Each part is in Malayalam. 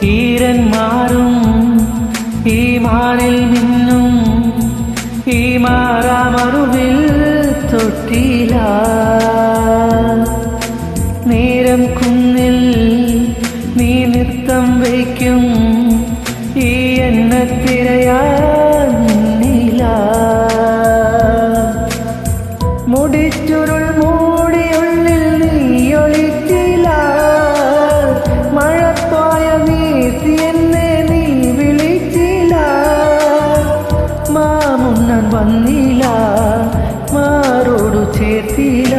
ഈരൻ മാറും ഈ മാറിൽ നിന്നും ഈ മാറാമറുവിൽ തൊട്ടില്ല. നേരം കുന്നിൽ നീ നൃത്തം വയ്ക്കും ഈ എണ്ണത്തിരയാന്നില്ല. മുടിച്ചുരുൾ മൂടിയുള്ളിൽ നീ ഒളിച്ചില്ല. മഴപ്പായ വീഴ്ത്തി എന്നെ നീ വിളിച്ചില്ല. മാമുണ്ണൻ വന്നില്ല, മാറോടു ചേർത്തില്ല.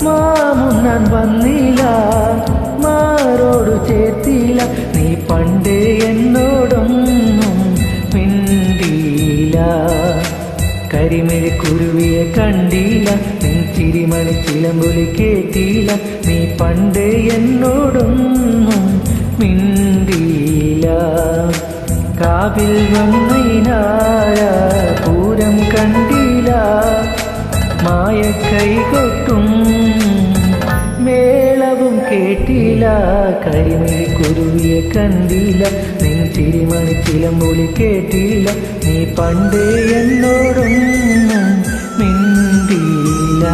മാമുണ്ണൻ വന്നില്ല, മാറോടു ചേർത്തില്ല. നീ പണ്ടേ എന്നോടൊന്നും മിണ്ടിയില്ല. കരിമിഴി കുരുവിയെ കണ്ടില്ല, നീ ചിരിമണി ചിലമ്പൊലി കേട്ടില്ല. നീ പണ്ടേ എന്നോടൊന്നും മിണ്ടിയില്ല. കാവിൽ വന്നതിനായ പൂരം കണ്ടില്ല. മായക്കൈ കൊട്ടും മേളവും കേട്ടില്ല. കരിമിഴി കുരുവിയെ കണ്ടില്ല, നീ ചിരിമണി ചിലമ്പൊലി കേട്ടില്ല. നീ പണ്ടേ എന്നോടൊന്നും മിണ്ടിയില്ല.